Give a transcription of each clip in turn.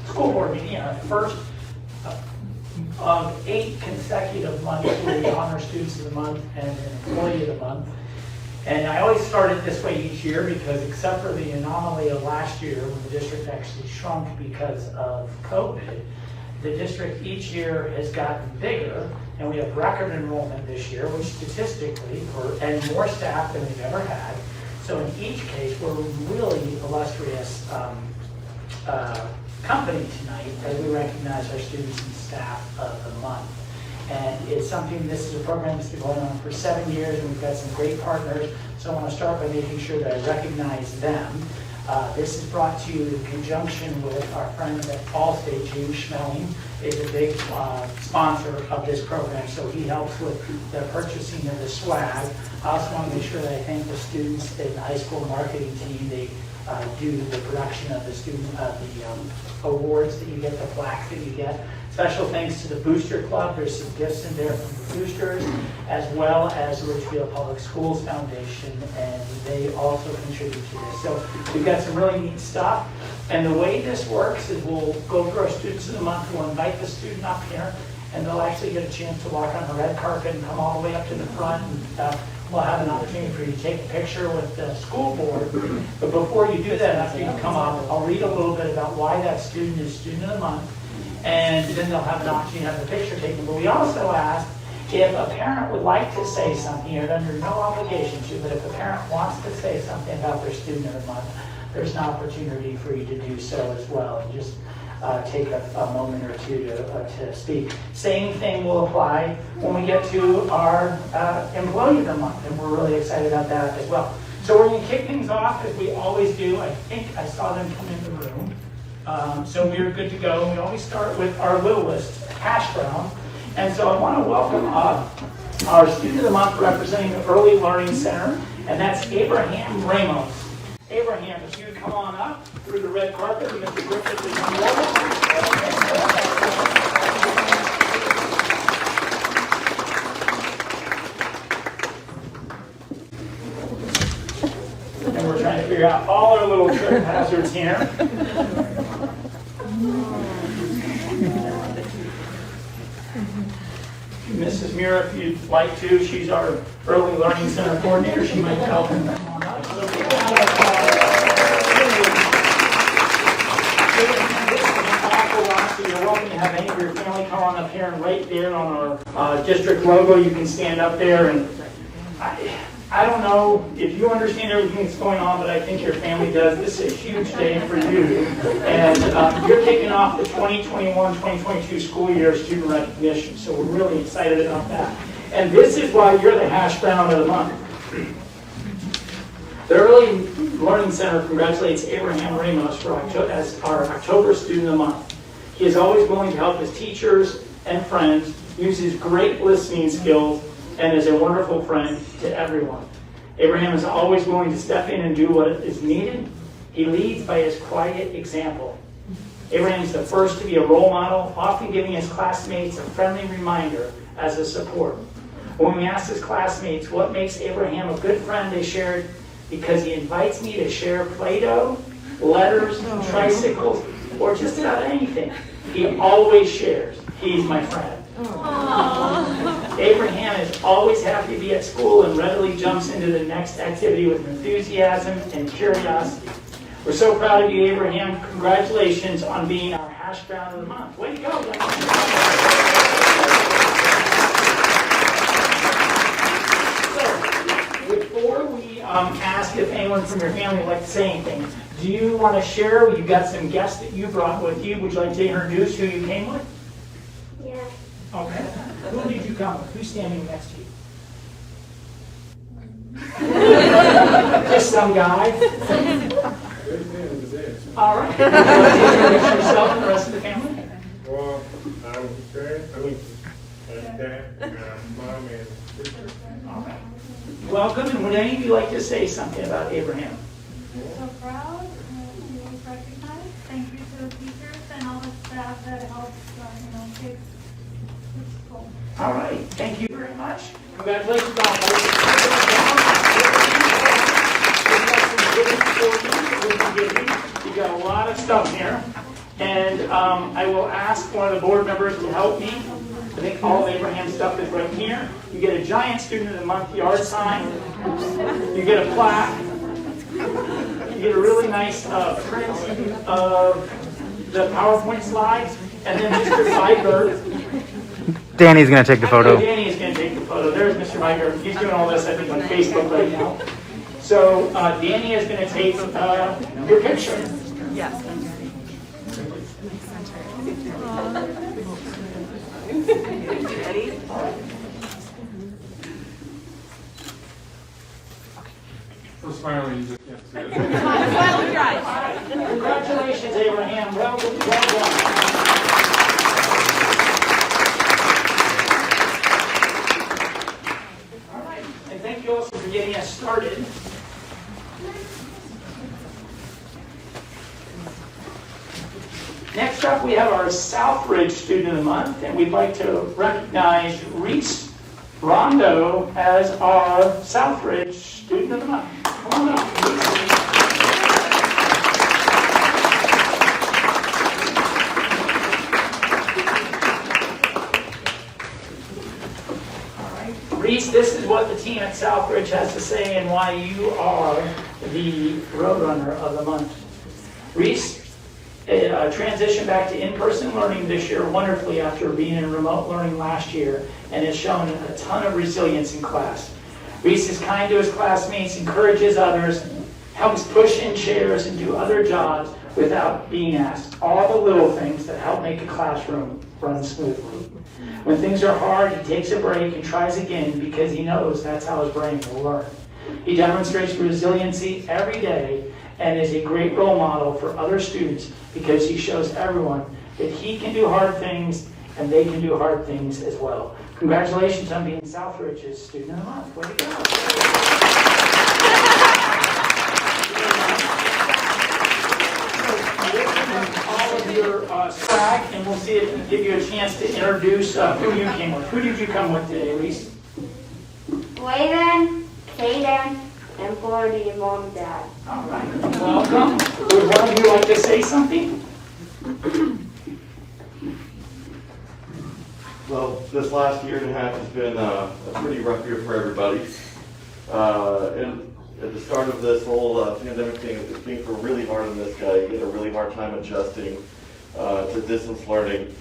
school board meeting, first of 8 consecutive months for the Honor Students of the Month and an Employee of the Month. And I always start it this way each year because except for the anomaly of last year when the district actually shrunk because of COVID, the district each year has gotten bigger, and we have record enrollment this year, which statistically, and more staff than we've ever had. So in each case, we're a really illustrious company tonight as we recognize our students and staff of the month. And it's something, this is a program that's been going on for 7 years, and we've got some great partners. So I want to start by making sure that I recognize them. This is brought to you in conjunction with our friend at Allstate, James Schmeling, is a big sponsor of this program, so he helps with the purchasing of the swag. I also want to make sure that I thank the students in the high school marketing team. They do the production of the awards that you get, the plaques that you get. Special thanks to the Booster Club. There's some gifts in there from the boosters, as well as the Ridgefield Public Schools Foundation, and they also contribute to this. So we've got some really neat stuff. And the way this works is we'll go through our Students of the Month. We'll invite the student up here, and they'll actually get a chance to walk on the red carpet and come all the way up to the front. And we'll have an opportunity for you to take a picture with the school board. But before you do that, after you come up, I'll read a little bit about why that student is Student of the Month. And then they'll have an opportunity to have the picture taken. But we also asked if a parent would like to say something, you're under no obligation to, but if a parent wants to say something about their Student of the Month, there's an opportunity for you to do so as well. And just take a moment or two to speak. Same thing will apply when we get to our Employee of the Month, and we're really excited about that as well. So we're going to kick things off as we always do. I think I saw them come in the room. So we're good to go. We always start with our littlest, hash brown. And so I want to welcome up our Student of the Month representing the Early Learning Center, and that's Abraham Ramos. Abraham, if you would come on up through the red carpet, and Mr. Griffith is on board. And we're trying to figure out all our little trip hazards here. Mrs. Mira, if you'd like to, she's our Early Learning Center coordinator. She might help him. You're welcome to have any of your family come on up here, and right there on our district logo, you can stand up there. And I don't know if you understand everything that's going on, but I think your family does. This is a huge day for you. And you're kicking off the 2021-2022 school year student recognition, so we're really excited about that. And this is why you're the hash brown of the month. The Early Learning Center congratulates Abraham Ramos as our October Student of the Month. He is always willing to help his teachers and friends, use his great listening skills, and is a wonderful friend to everyone. Abraham is always willing to step in and do what is needed. He leads by his quiet example. Abraham is the first to be a role model, often giving his classmates a friendly reminder as a support. When we asked his classmates what makes Abraham a good friend, they shared, because he invites me to share Play-Doh, letters, tricycles, or just about anything. He always shares. He's my friend. Aww. Abraham is always happy to be at school and readily jumps into the next activity with enthusiasm and curiosity. We're so proud of you, Abraham. Congratulations on being our hash brown of the month. Way to go, So, before we ask if anyone from your family would like to say anything, do you want to share? You've got some guests that you brought with you. Would you like to introduce who you came with? Yeah. Okay. Who did you come with? Who's standing next to you? Just some guy? All right. Would you like to introduce yourself and the rest of the family? Well, I'm dad, mom, and sister. All right. Welcome, and would any of you like to say something about Abraham? So proud, he was recognized. Thank you to the teachers and all the staff that helped, take this school. All right, thank you very much. Congratulations on you got a lot of stuff here. And I will ask one of the board members to help me. I think all of Abraham's stuff is right here. You get a giant Student of the Month yard sign. You get a plaque. You get a really nice print of the PowerPoint slides. And then Mr. Byer. Danny's going to take the photo. Danny is going to take the photo. There's Mr. Byer. He's doing all this, I think, on Facebook right now. So Danny is going to take your picture. Yes. Ready? So smiling, you just can't see it. Final drive. Congratulations, Abraham. Well done. All right. And thank you also for getting us started. Next up, we have our Southridge Student of the Month, and we'd like to recognize Rhys Rondo as our Southridge Student of the Month. Come on up, Rhys. Rhys, this is what the team at Southridge has to say and why you are the Roadrunner of the Month. Rhys transitioned back to in-person learning this year wonderfully after being in remote learning last year and has shown a ton of resilience in class. Rhys is kind to his classmates, encourages others, helps push in chairs and do other jobs without being asked. All the little things that help make a classroom run smoothly. When things are hard, he takes a break and tries again because he knows that's how his brain will learn. He demonstrates resiliency every day and is a great role model for other students because he shows everyone that he can do hard things and they can do hard things as well. Congratulations on being Southridge's Student of the Month. Way to go. All of your swag, and we'll see if we can give you a chance to introduce who you came with. Who did you come with today, Rhys? Layden, Kaden, and Gordy, mom and dad. All right, welcome. Would one of you like to say something? Well, this last year and a half has been a pretty rough year for everybody. And at the start of this whole pandemic thing, things were really hard on this guy. He had a really hard time adjusting to distance learning.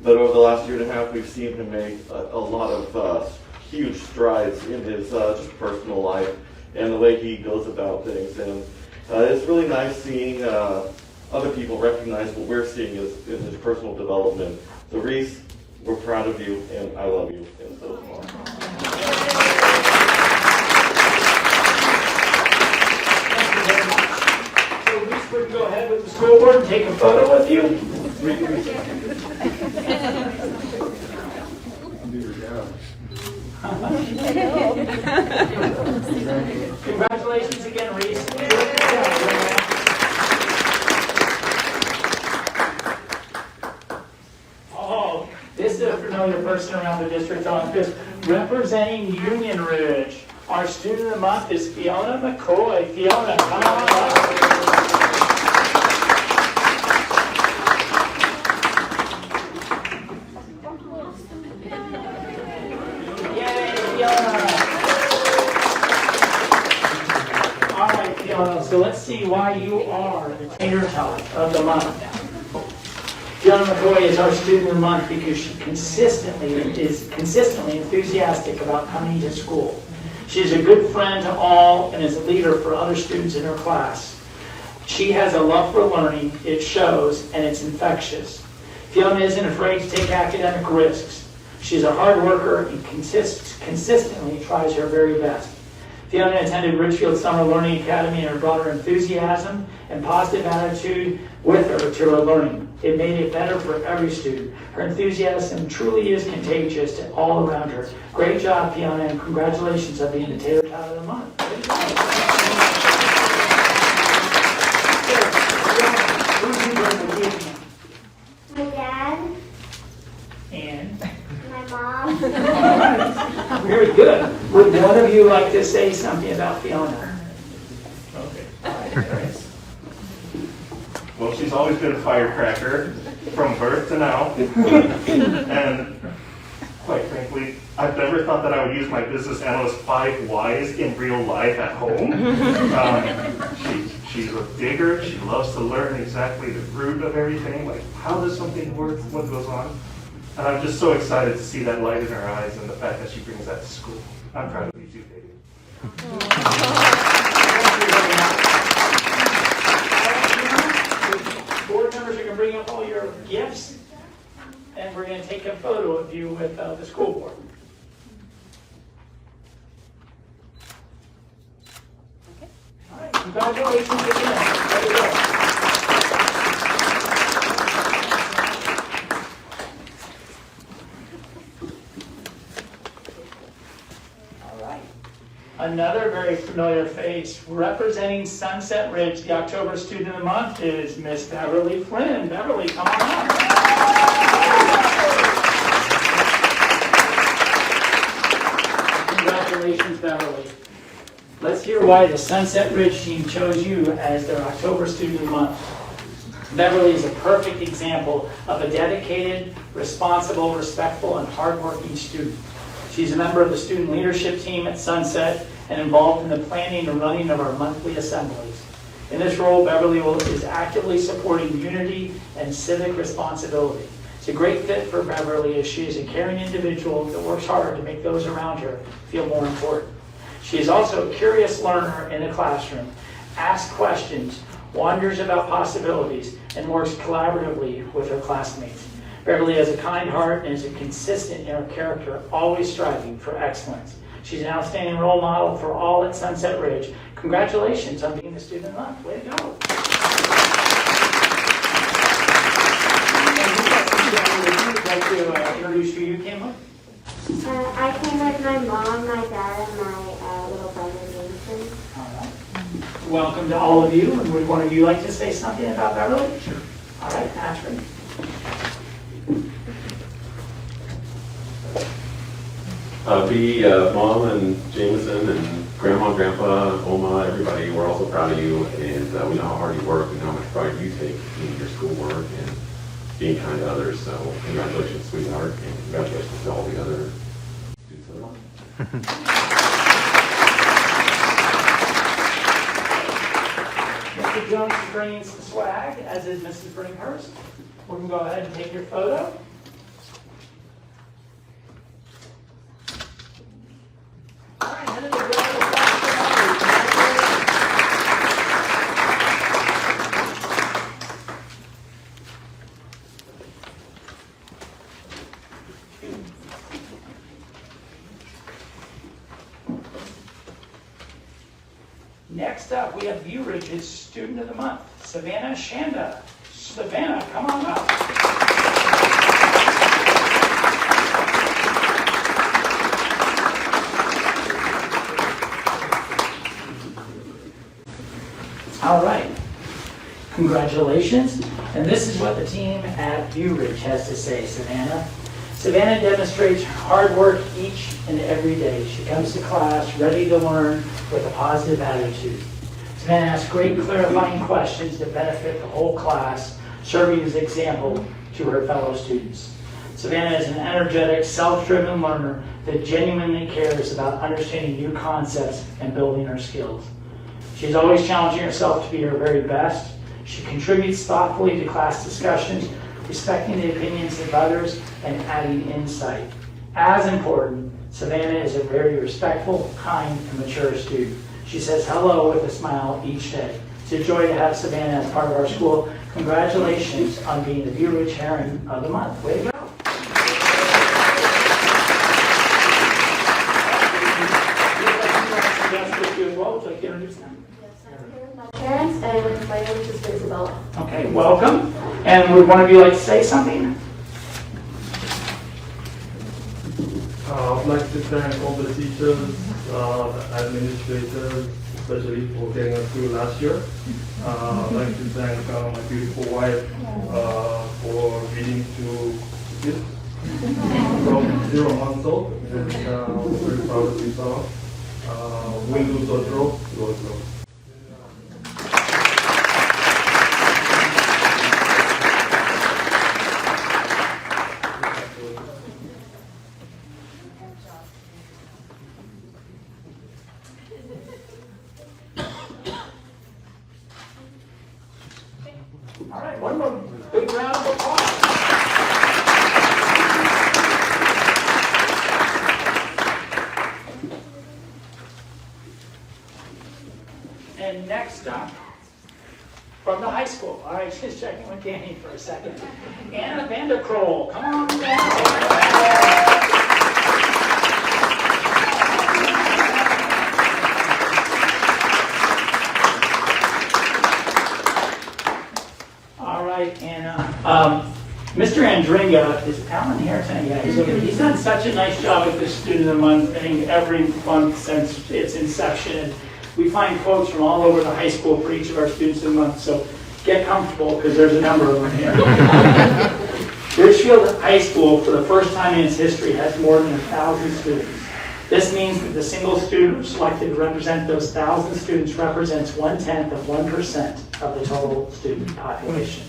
But over the last year and a half, we've seen him make a lot of huge strides in his just personal life and the way he goes about things. And it's really nice seeing other people recognize what we're seeing in his personal development. So Rhys, we're proud of you, and I love you, and so is Mom. So Rhys, we can go ahead with the school board and take a photo with you. Congratulations again, Rhys. Oh, this is a familiar person around the district office. Representing Union Ridge, our Student of the Month is Fiona McCoy. Fiona, come on up. So let's see why you are the Tater Tot of the Month. Fiona McCoy is our Student of the Month because she consistently enthusiastic about coming to school. She is a good friend to all and is a leader for other students in her class. She has a love for learning, it shows, and it's infectious. Fiona isn't afraid to take academic risks. She's a hard worker and consistently tries her very best. Fiona attended Richfield Summer Learning Academy and brought her enthusiasm and positive attitude with her to her learning. It made it better for every student. Her enthusiasm truly is contagious to all around her. Great job, Fiona, and congratulations on being the Tater Tot of the Month. Who's you bring with you? My dad, And? my mom, Very good. Would one of you like to say something about Fiona? Okay. All right. Well, she's always been a firecracker from birth to now. And quite frankly, I've never thought that I would use my business analyst 5 whys in real life at home. She's a digger. She loves to learn exactly the root of everything, like how does something work, what goes on. And I'm just so excited to see that light in her eyes and the fact that she brings that to school. I'm proud of you too, baby. Board members are going to bring up all your gifts, and we're going to take a photo of you with the school board. All right, congratulations again. There you go. Another very familiar face, representing Sunset Ridge, the October Student of the Month, is Miss Beverly Flynn. Beverly, come on up. Congratulations, Beverly. Let's hear why the Sunset Ridge team chose you as their October Student of the Month. Beverly is a perfect example of a dedicated, responsible, respectful, and hardworking student. She's a member of the student leadership team at Sunset and involved in the planning and running of our monthly assemblies. In this role, Beverly is actively supporting unity and civic responsibility. It's a great fit for Beverly as she is a caring individual that works hard to make those around her feel more important. She is also a curious learner in the classroom, asks questions, wonders about possibilities, and works collaboratively with her classmates. Beverly has a kind heart and is consistent in her character, always striving for excellence. She's an outstanding role model for all at Sunset Ridge. Congratulations on being the Student of the Month. Way to go. Would you like to introduce who you came with? I came with my mom, my dad, and my little brother, Jameson. All right. Welcome to all of you. And would one of you like to say something about Beverly? Sure. All right, Ashford. Mom and Jameson and Grandma and Grandpa, Oma, everybody, we're also proud of you, and we know how hard you work and how much pride you take in your schoolwork and being kind to others. So congratulations, sweetheart, and congratulations to all the other students of the month. Mr. Jones is bringing some swag, as is Mrs. Bringhurst. We're going to go ahead and take your photo. All right, then it's a round of applause for Next up, we have View Ridge's Student of the Month, Savannah Chanda. Savannah, come on up. All right. Congratulations. And this is what the team at View Ridge has to say, Savannah. Savannah demonstrates hard work each and every day. She comes to class ready to learn with a positive attitude. Savannah asks great clarifying questions that benefit the whole class, serving as an example to her fellow students. Savannah is an energetic, self-driven learner that genuinely cares about understanding new concepts and building her skills. She's always challenging herself to be her very best. She contributes thoughtfully to class discussions, respecting the opinions of others and adding insight. As important, Savannah is a very respectful, kind, and mature student. She says hello with a smile each day. It's a joy to have Savannah as part of our school. Congratulations on being the View Ridge Heron of the Month. Way to go. Would you like to introduce them? Parents and my name is Isabella. Okay, welcome. And would one of you like to say something? I'd like to thank all the teachers, the administrators, especially for getting us through last year. I'd like to thank my beautiful wife for reading to kids from 0 months old, and we're very proud of you all. Win, lose, or draw, go draw. Big round of applause. And next up, from the high school. All right, just checking with Danny for a second. Anna Kroll, come on down. All right, Anna. Mr. Andringa, is Alan here tonight? Yeah, he's over there. He's done such a nice job with the Student of the Month thing every month since its inception. We find quotes from all over the high school for each of our Students of the Month, so get comfortable because there's a number of them here. Ridgefield High School, for the first time in its history, has more than 1,000 students. This means that the single student selected to represent those 1,000 students represents 1/10 of 1% of the total student population.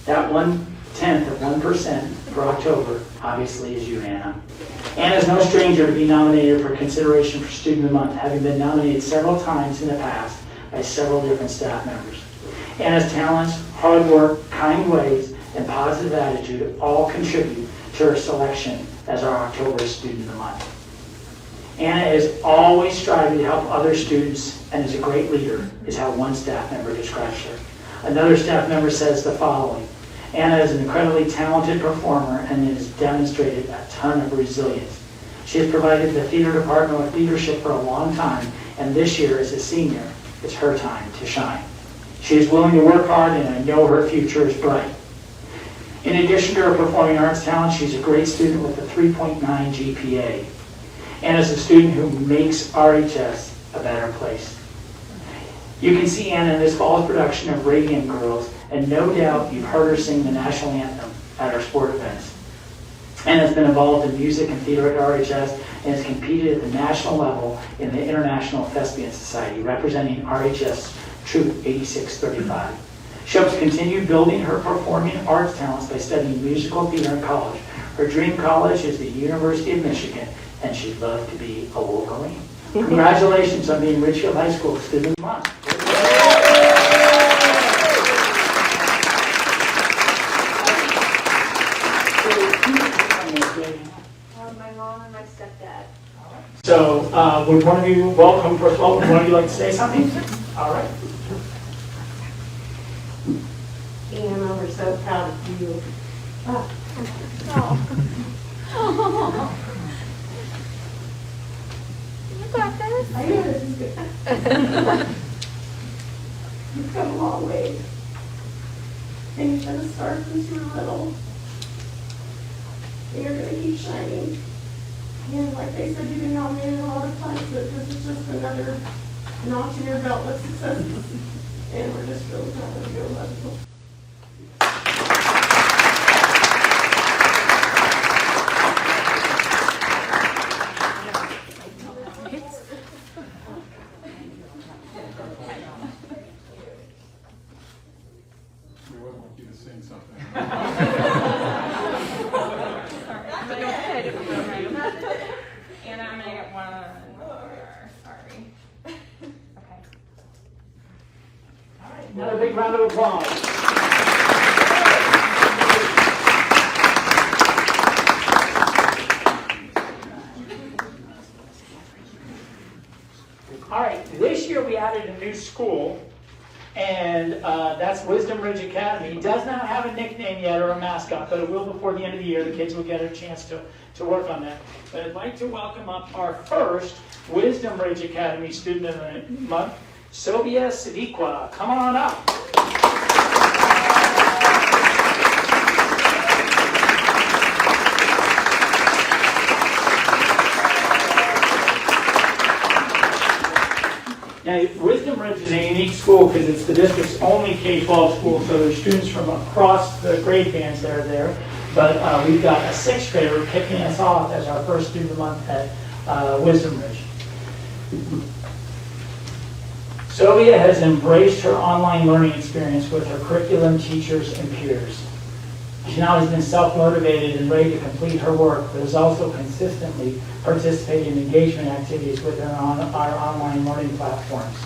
That 1/10 of 1% for October, obviously, is you, Anna. Anna is no stranger to be nominated for consideration for Student of the Month, having been nominated several times in the past by several different staff members. Anna's talents, hard work, kind ways, and positive attitude all contribute to her selection as our October Student of the Month. Anna is always striving to help other students and is a great leader, is how one staff member describes her. Another staff member says the following: Anna is an incredibly talented performer and has demonstrated a ton of resilience. She has provided the theater department with leadership for a long time, and this year as a senior, it's her time to shine. She is willing to work hard, and I know her future is bright. In addition to her performing arts talent, she's a great student with a 3.9 GPA. Anna is a student who makes RHS a better place. You can see Anna in this fall's production of Radiant Girls, and no doubt you've heard her sing the national anthem at our sport events. Anna has been involved in music and theater at RHS and has competed at the national level in the International Thespian Society, representing RHS Troop 8635. She hopes to continue building her performing arts talents by studying musical theater in college. Her dream college is the University of Michigan, and she'd love to be a Wolverine. Congratulations on being Ridgefield High School Student of the Month. My mom and my stepdad. So, would one of you welcome, first of all, would one of you like to say something? All right. Anna, we're so proud of you. You got this. I know this is good. You've come a long way. And you've been a star since you were little. And you're going to keep shining. And like they said, you've been nominated a lot of times, but this is just another notch in your belt of successes. And we're just really proud of you. Love you. We would want you to sing something. And I'm gonna get one more. Sorry. Okay. Another big round of applause. All right, this year we added a new school, and that's Wisdom Ridge Academy. It does not have a nickname yet or a mascot, but it will before the end of the year. The kids will get a chance to work on that. But I'd like to welcome up our first Wisdom Ridge Academy Student of the Month, Sobia Sidiqua. Come on up. Now, Wisdom Ridge is a unique school because it's the district's only K-12 school, so there's students from across the grade bands that are there. But we've got a 6th grader kicking us off as our first Student of the Month at Wisdom Ridge. Sylvia has embraced her online learning experience with her curriculum, teachers, and peers. She now has been self-motivated and ready to complete her work, but has also consistently participated in engagement activities within our online learning platforms.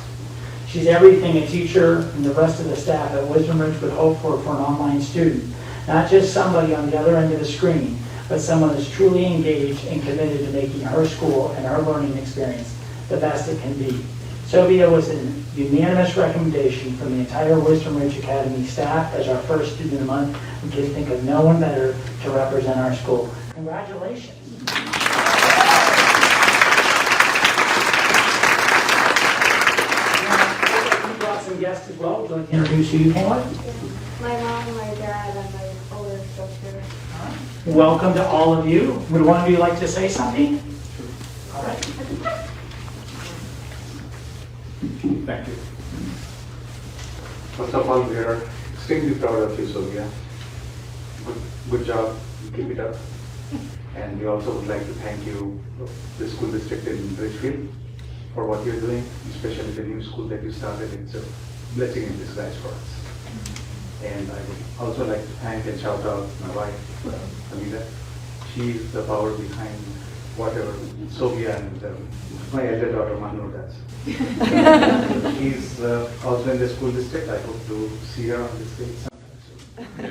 She's everything a teacher and the rest of the staff at Wisdom Ridge would hope for an online student. Not just somebody on the other end of the screen, but someone who's truly engaged and committed to making her school and her learning experience the best it can be. Sylvia was a unanimous recommendation from the entire Wisdom Ridge Academy staff as our first student of the month. We can think of no one better to represent our school. Congratulations. We brought some guests as well. Would you like to introduce who you came with? My mom, my dad, and my older sister. Welcome to all of you. Would one of you like to say something? All right. Thank you. First of all, we are extremely proud of you, Sylvia. Good job. Keep it up. And we also would like to thank you, the school district in Ridgefield, for what you're doing, especially the new school that you started. It's a blessing in disguise for us. And I would also like to thank and shout out my wife, Anita. She's the power behind whatever Sylvia and my elder daughter Manu does. She's also in the school district. I hope to see her on the stage sometime soon.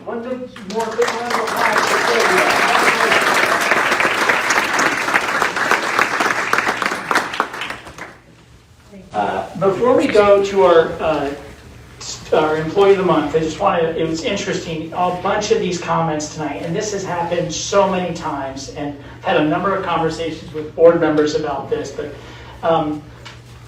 One more big round of applause for Sylvia. Before we go to our Employee of the Month, I just want to, it was interesting, a bunch of these comments tonight, and this has happened so many times, and I've had a number of conversations with board members about this, but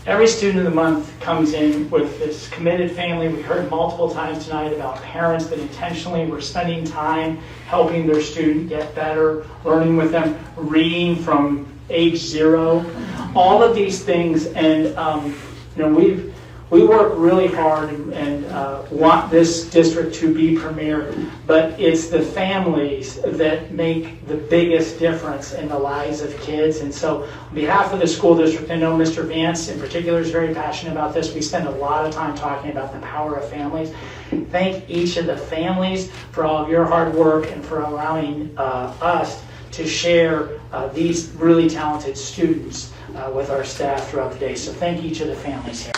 every student of the month comes in with this committed family. We heard multiple times tonight about parents that intentionally were spending time helping their student get better, learning with them, reading from age 0, all of these things. And we work really hard and want this district to be premier, but it's the families that make the biggest difference in the lives of kids. And so on behalf of the school district, I know Mr. Vance in particular is very passionate about this. We spend a lot of time talking about the power of families. Thank each of the families for all of your hard work and for allowing us to share these really talented students with our staff throughout the day. So thank each of the families here.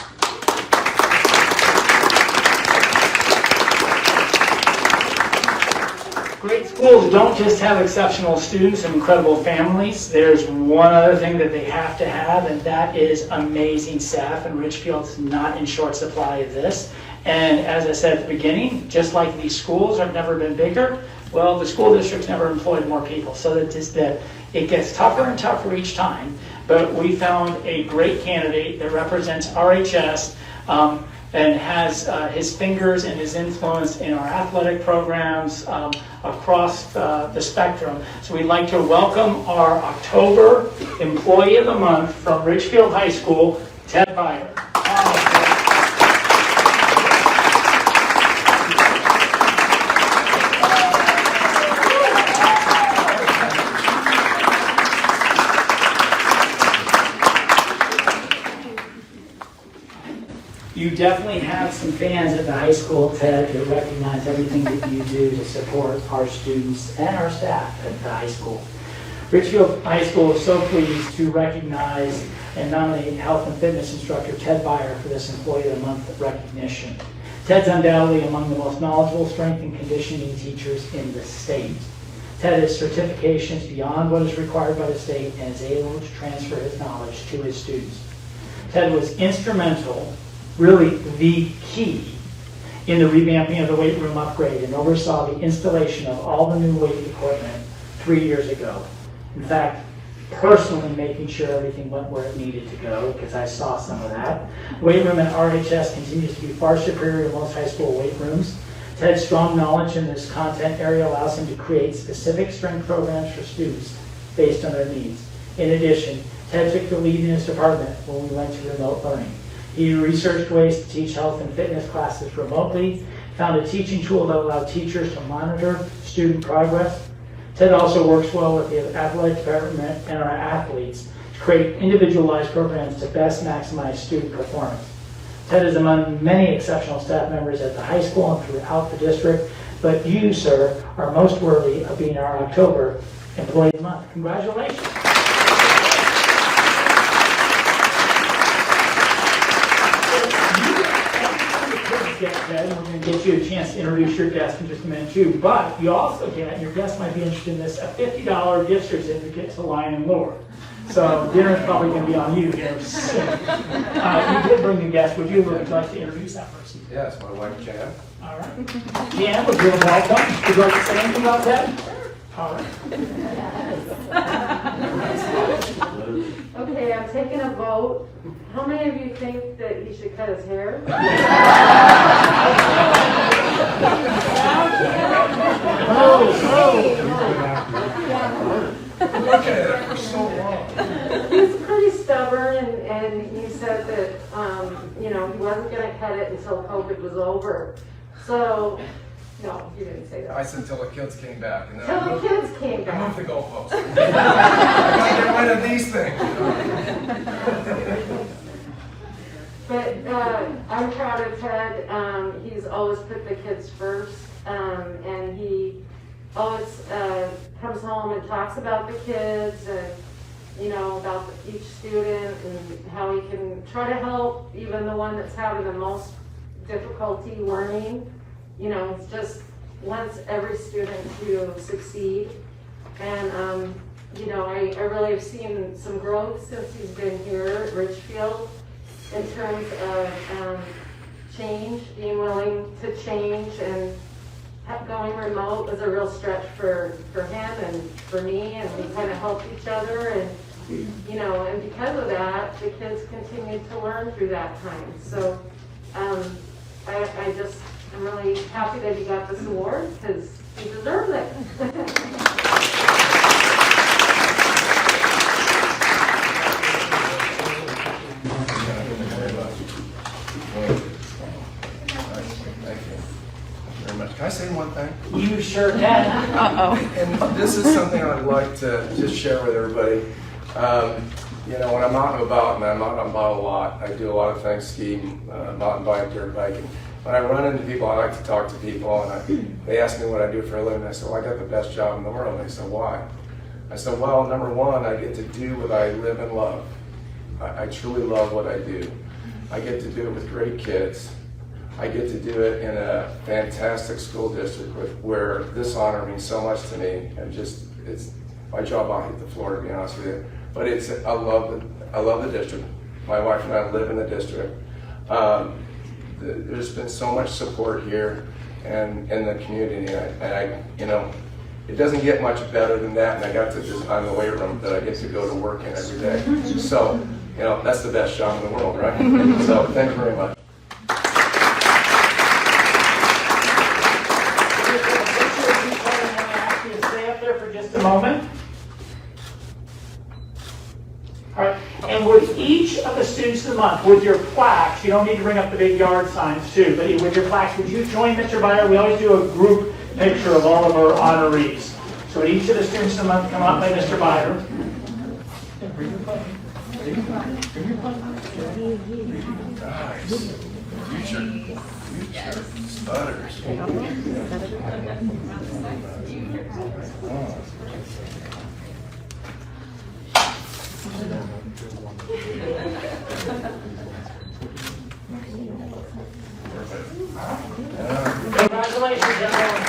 Great schools don't just have exceptional students and incredible families. There's one other thing that they have to have, and that is amazing staff, and Ridgefield's not in short supply of this. And as I said at the beginning, just like these schools have never been bigger, well, the school district's never employed more people, so that it gets tougher and tougher each time. But we found a great candidate that represents RHS and has his fingers and his influence in our athletic programs across the spectrum. So we'd like to welcome our October Employee of the Month from Ridgefield High School, Ted Byer. You definitely have some fans at the high school, Ted, that recognize everything that you do to support our students and our staff at the high school. Ridgefield High School is so pleased to recognize and nominate health and fitness instructor Ted Byer for this Employee of the Month recognition. Ted's undoubtedly among the most knowledgeable strength and conditioning teachers in the state. Ted has certifications beyond what is required by the state and is able to transfer his knowledge to his students. Ted was instrumental, really the key, in the revamping of the weight room upgrade and oversaw the installation of all the new weight equipment 3 years ago. In fact, personally making sure everything went where it needed to go, because I saw some of that. The weight room at RHS continues to be far superior to most high school weight rooms. Ted's strong knowledge in this content area allows him to create specific strength programs for students based on their needs. In addition, Ted took the lead in his department when we went to remote learning. He researched ways to teach health and fitness classes remotely, found a teaching tool that allowed teachers to monitor student progress. Ted also works well with the athletic department and our athletes to create individualized programs to best maximize student performance. Ted is among many exceptional staff members at the high school and throughout the district, but you, sir, are most worthy of being our October Employee of the Month. Congratulations. Ted, we're going to get you a chance to introduce your guest in just a minute too, but you also get, and your guest might be interested in this, a $50 gift certificate to Lion and Lure. So dinner is probably going to be on you here soon. You did bring a guest. Would you like to introduce that person? Yes, my wife Chanda. All right. Jan, would you welcome? Would you like to say anything about that? All right. Okay, I'm taking a vote. How many of you think that he should cut his hair? Look at it for so long. He's pretty stubborn, and he said that, he wasn't going to cut it until COVID was over. So, no, you didn't say that. I said until the kids came back. And then Till the kids came I back. moved the goalpost. I gotta get rid of these things. But I'm proud of Ted. He's always put the kids first, and he always comes home and talks about the kids and, about each student and how he can try to help even the one that's having the most difficulty learning. He just wants every student to succeed. And, I really have seen some growth since he's been here at Ridgefield in terms of change, being willing to change, and going remote was a real stretch for him and for me, and we kind of helped each other, and and because of that, the kids continued to learn through that time. So I'm really happy that he got this award because he deserves it. Can I say one thing? You sure can. And this is something I'd like to just share with everybody. When I'm out and about, and I'm out and about a lot, I do a lot of things, skiing, mountain bike, dirt biking. When I run into people, I like to talk to people, and they ask me what I do for a living. I said, well, I got the best job in the world. They said, why? I said, well, number one, I get to do what I live and love. I truly love what I do. I get to do it with great kids. I get to do it in a fantastic school district where this honor means so much to me, and it's my job. I'll hit the floor, to be honest with you. But I love the district. My wife and I live in the district. There's been so much support here and in the community, and it doesn't get much better than that. And I got to just on the weight room that I get to go to work in every day. So that's the best job in the world, right? So thank you very much. Moment. All right, and with each of the students of the month, with your plaques, you don't need to bring up the big yard signs too, but with your plaques, would you join Mr. Byer? We always do a group picture of all of our honorees. So would each of the students of the month come up by Mr. Byer? Guys, future stutters. Congratulations, everyone.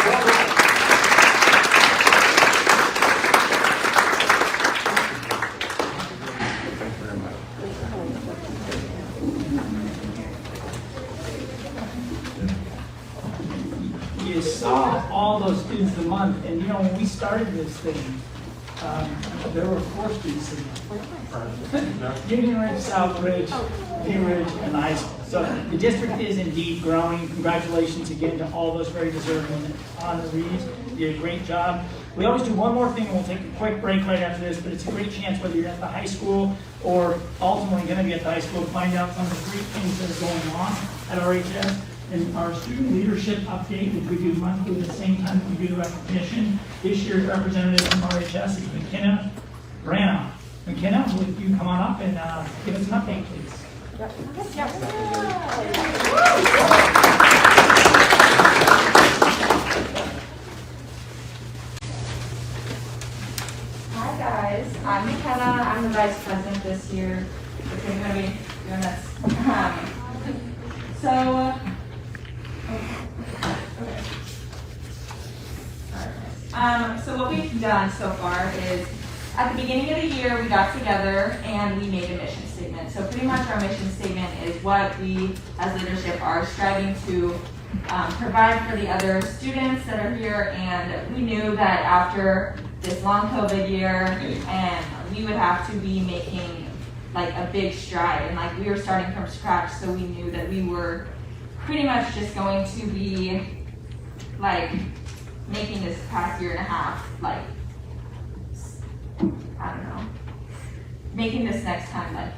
You saw all those students of the month, and when we started this thing, there were 4 students in Union Ridge, Southridge, View Ridge, and high school. So the district is indeed growing. Congratulations again to all those very deserving honorees. You did a great job. We always do one more thing, and we'll take a quick break right after this, but it's a great chance, whether you're at the high school or ultimately going to be at the high school, to find out some of the great things that are going on at RHS. And our student leadership update, which we do monthly at the same time that we do the recognition. This year's representative from RHS is McKenna Ramos. McKenna, would you come on up and give us an update, please? Hi guys, I'm McKenna. I'm the vice president this year. Okay, I'm gonna be doing this. So what we've done so far is at the beginning of the year we got together and we made a mission statement. So pretty much our mission statement is what we as leadership are striving to provide for the other students that are here, and we knew that after this long COVID year and we would have to be making like a big stride, and like we were starting from scratch, so we knew that we were pretty much just going to be like making this past year and a half, like, I don't know, making this next time like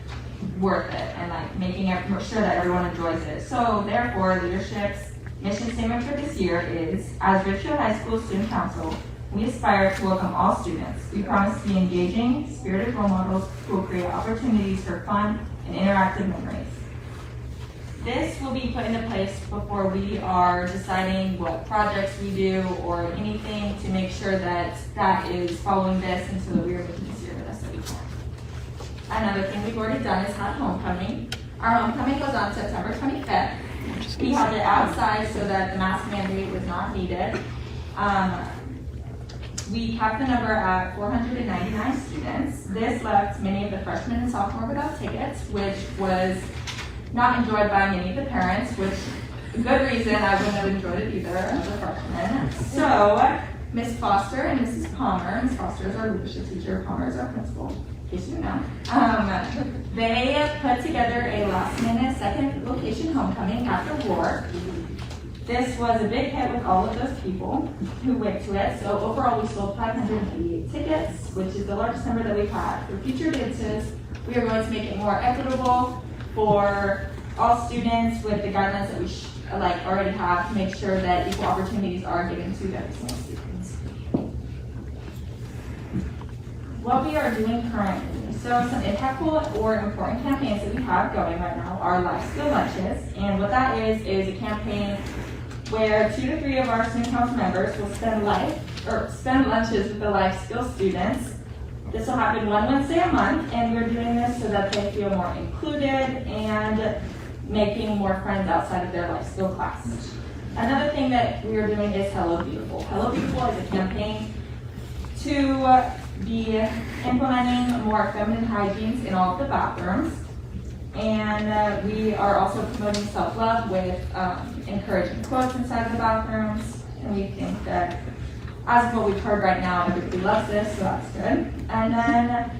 worth it, and like making sure that everyone enjoys it. So therefore, leadership's mission statement for this year is, as Richfield High School Student Council, we aspire to welcome all students. We promise to be engaging, spirited role models who will create opportunities for fun and interactive memories. This will be put into place before we are deciding what projects we do or anything, to make sure that that is following this, and so that we are making this year the best that we can. Another thing we've already done is have homecoming. Our homecoming goes on September 25th. We held it outside so that the mask mandate was not needed. We capped the number at 499 students. This left many of the freshmen and sophomores without tickets, which was not enjoyed by many of the parents, which, a good reason, I wouldn't have enjoyed it either as a freshman. So, Ms. Foster and Mrs. Palmer, Ms. Foster is our leadership teacher, Palmer is our principal, in case you know. They put together a last-minute second location homecoming after war. This was a big hit with all of those people who went to it. So overall, we sold 588 tickets, which is the largest number that we've had. For future dances, we are going to make it more equitable for all students with the guidelines that we already have, to make sure that equal opportunities are given to every single student. What we are doing currently, so some impactful or important campaigns that we have going right now are life skill lunches, and what that is a campaign where 2 to 3 of our student council members will spend lunches with the life skill students. This will happen one Wednesday a month, and we're doing this so that they feel more included and making more friends outside of their life skill class. Another thing that we are doing is Hello Beautiful. Hello Beautiful is a campaign to be implementing more feminine hygienes in all of the bathrooms. And we are also promoting self-love with encouraging quotes inside of the bathrooms. And we think that, as of what we've heard right now, everybody loves this, so that's good. And then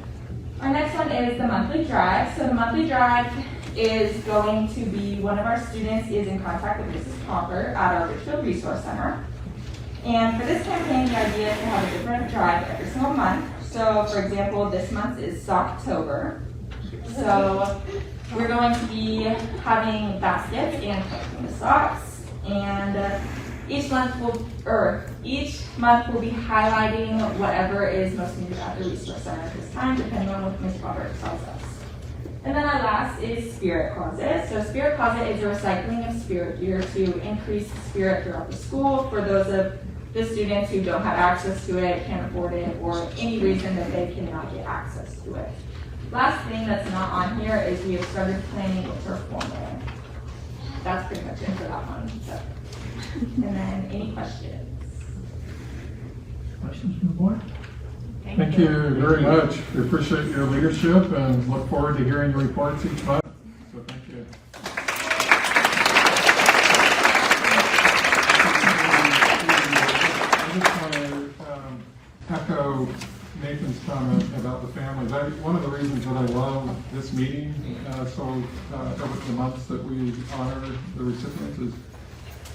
our next one is the monthly drive. So the monthly drive is going to be, one of our students is in contact with Mrs. Pomper at our Richfield Resource Center. And for this campaign, the idea is to have a different drive every single month. So for example, this month is Socktober. So we're going to be having baskets and collecting the socks, and each month we'll be highlighting whatever is most needed at the Resource Center at this time, depending on what Ms. Robert tells us. And then our last is Spirit Closet. So Spirit Closet is a recycling of spirit gear to increase the spirit throughout the school for those of the students who don't have access to it, can't afford it, or any reason that they cannot get access to it. Last thing that's not on here is we have started planning with her formal. That's pretty much it for that one. So. And then any questions? Questions from the board? Thank you very much. We appreciate your leadership and look forward to hearing your reports each month. So thank you. I just want to echo Nathan's comment about the families. One of the reasons that I love this meeting over the months that we honor the recipients is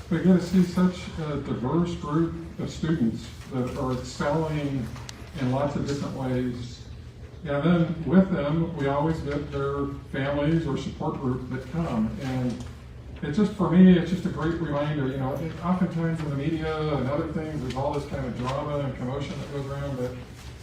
we get to see such a diverse group of students that are excelling in lots of different ways. And then with them, we always get their families or support group that come. And it's just, for me, it's just a great reminder, oftentimes in the media and other things, there's all this kind of drama and commotion that goes around, but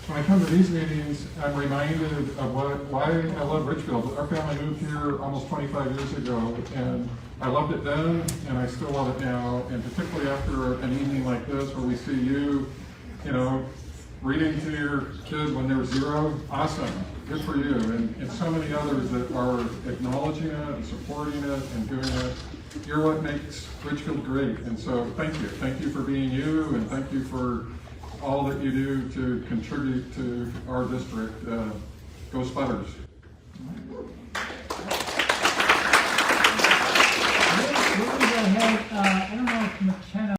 when I come to these meetings, I'm reminded of why I love Richfield. Our family moved here almost 25 years ago, and I loved it then, and I still love it now. And particularly after an evening like this, where we see you, reading to your kid when they're 0, awesome, good for you. And so many others that are acknowledging it and supporting it and doing it. You're what makes Richfield great. And so thank you. Thank you for being you, and thank you for all that you do to contribute to our district. Go Spudders. We're going to go ahead, I don't know if McKenna